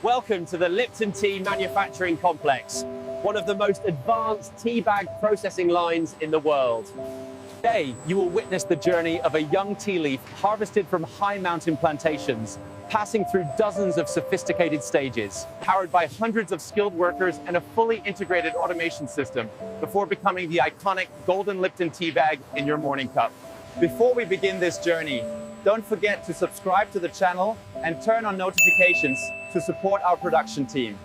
Welcome to the Lipton Tea Manufacturing Complex, one of the most advanced tea bag processing lines in the world. Today, you will witness the journey of a young tea leaf harvested from high mountain plantations, passing through dozens of sophisticated stages, powered by hundreds of skilled workers and a fully integrated automation system, before becoming the iconic golden Lipton tea bag in your morning cup. Before we begin this journey, don't forget to subscribe to the channel and turn on notifications to support our production team.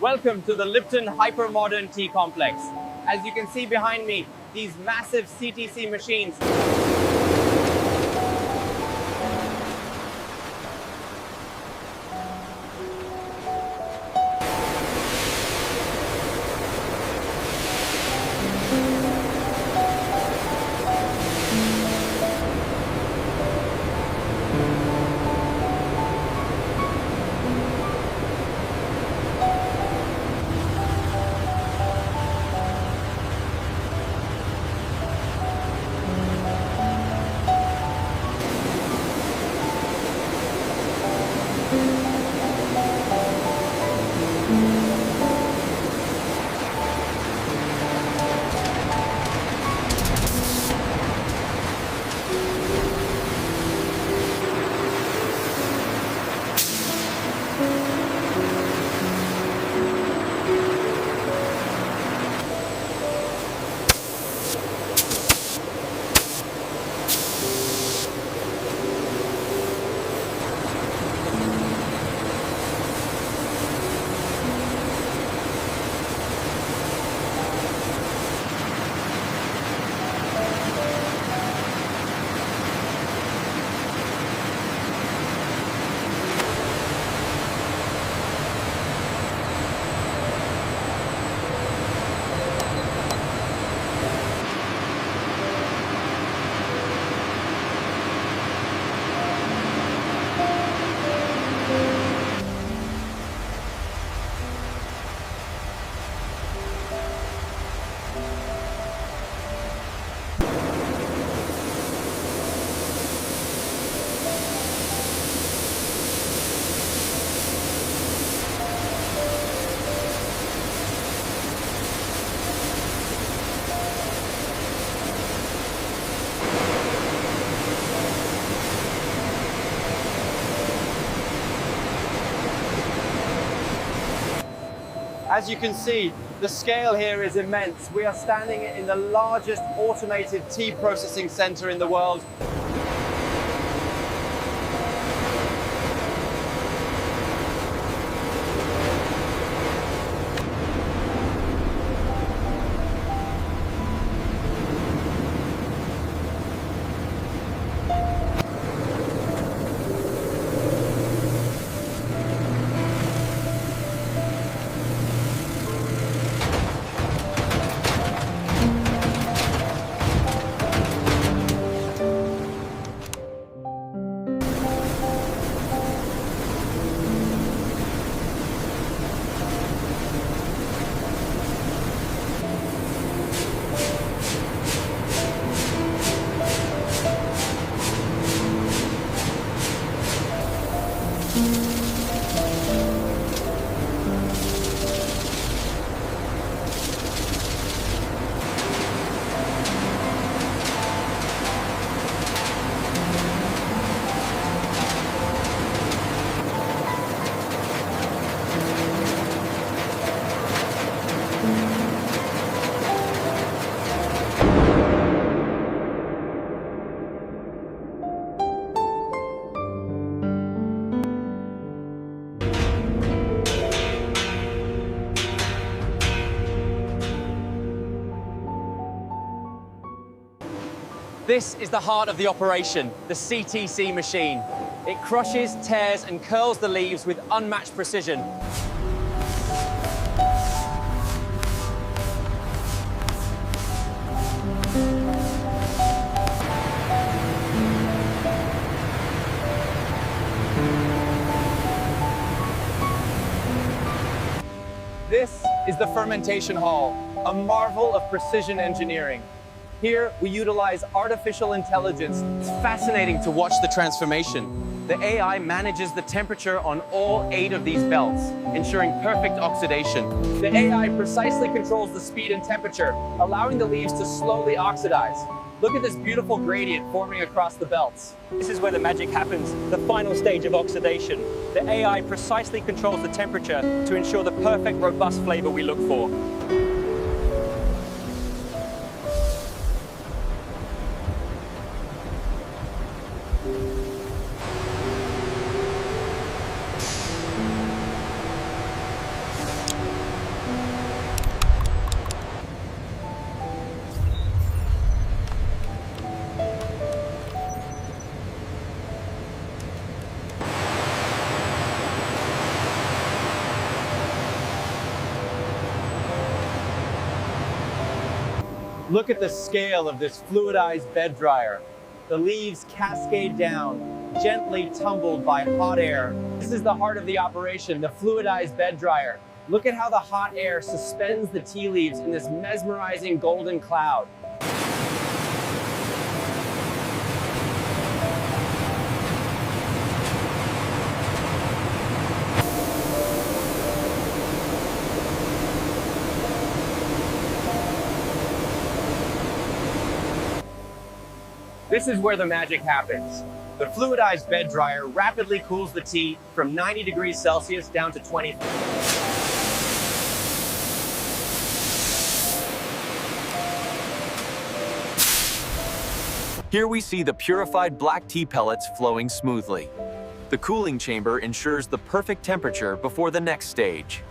Welcome to the Lipton Hyper-Modern Tea Complex. As you can see behind me, these massive CTC machines As you can see, the scale here is immense. We are standing in the largest automated tea processing center in the world. This is the heart of the operation, the CTC machine. It crushes, tears, and curls the leaves with unmatched precision. This is the fermentation hall, a marvel of precision engineering. Here, we utilize artificial intelligence. It's fascinating to watch the transformation. The AI manages the temperature on all 8 of these belts, ensuring perfect oxidation. The AI precisely controls the speed and temperature, allowing the leaves to slowly oxidize. Look at this beautiful gradient forming across the belts. This is where the magic happens, the final stage of oxidation. The AI precisely controls the temperature to ensure the perfect, robust flavor we look for. Look at the scale of this fluidized bed dryer. The leaves cascade down, gently tumbled by hot air. This is the heart of the operation, the fluidized bed dryer. Look at how the hot air suspends the tea leaves in this mesmerizing golden cloud. This is where the magic happens. The fluidized bed dryer rapidly cools the tea from 90 degrees Celsius down to 20. Here we see the purified black tea pellets flowing smoothly. The cooling chamber ensures the perfect temperature before the next stage.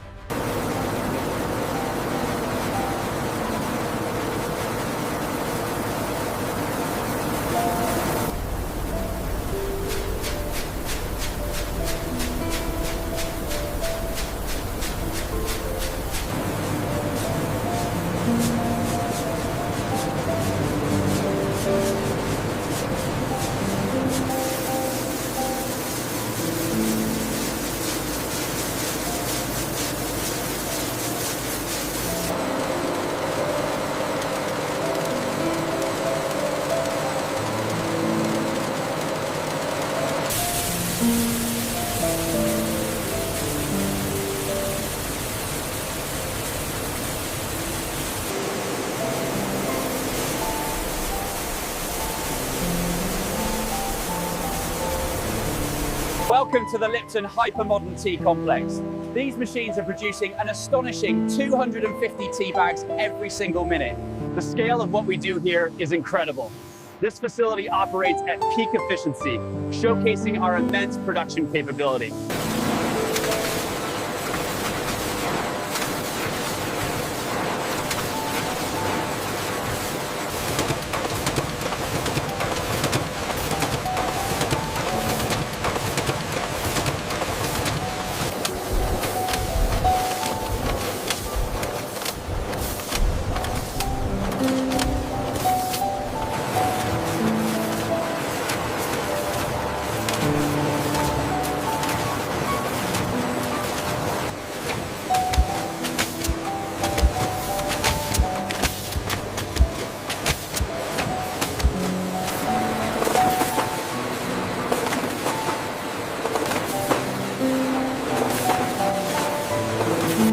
Welcome to the Lipton Hypermodern Tea Complex. These machines are producing an astonishing 250 tea bags every single minute. The scale of what we do here is incredible. This facility operates at peak efficiency, showcasing our immense production capability.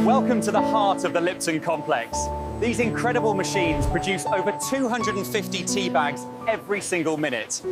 Welcome to the heart of the Lipton complex. These incredible machines produce over 250 tea bags every single minute.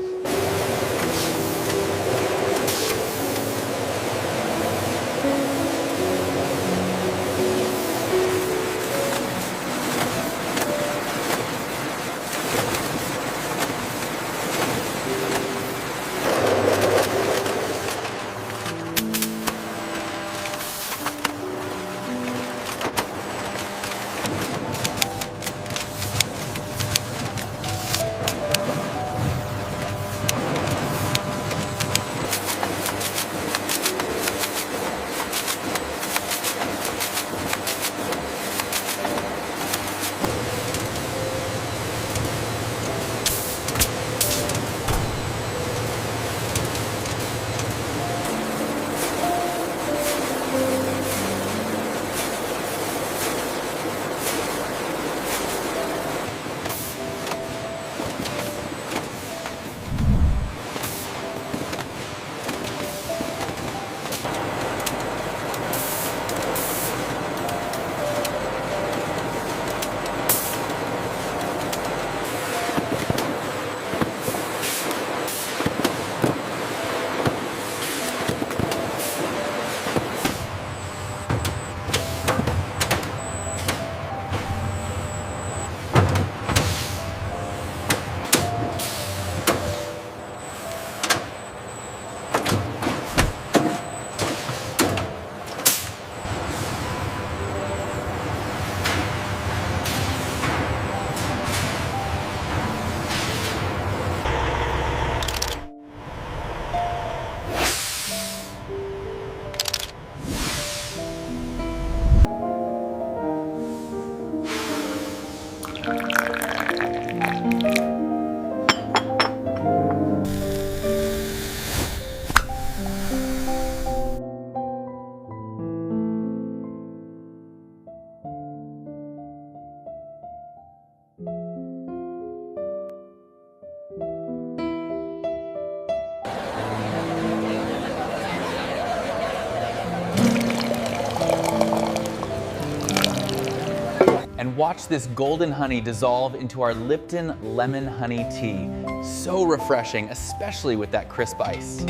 and watch this golden honey dissolve into our Lipton lemon honey tea. So refreshing, especially with that crisp ice.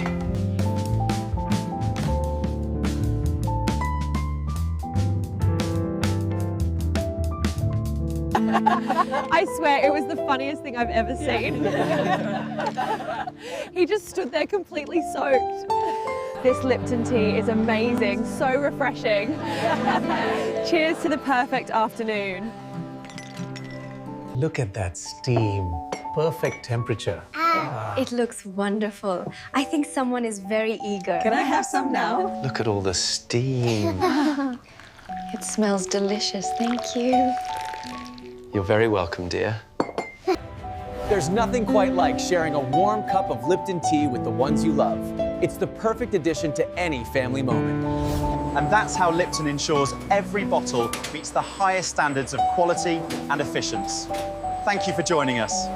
I swear it was the funniest thing I've ever seen. He just stood there completely soaked. This Lipton tea is amazing, so refreshing. Cheers to the perfect afternoon. Look at that steam. Perfect temperature. It looks wonderful. I think someone is very eager. Can I have some now? Look at all the steam. It smells delicious, thank you. You're very welcome, dear. There's nothing quite like sharing a warm cup of Lipton tea with the ones you love. It's the perfect addition to any family moment. And that's how Lipton ensures every bottle meets the highest standards of quality and efficiency. Thank you for joining us.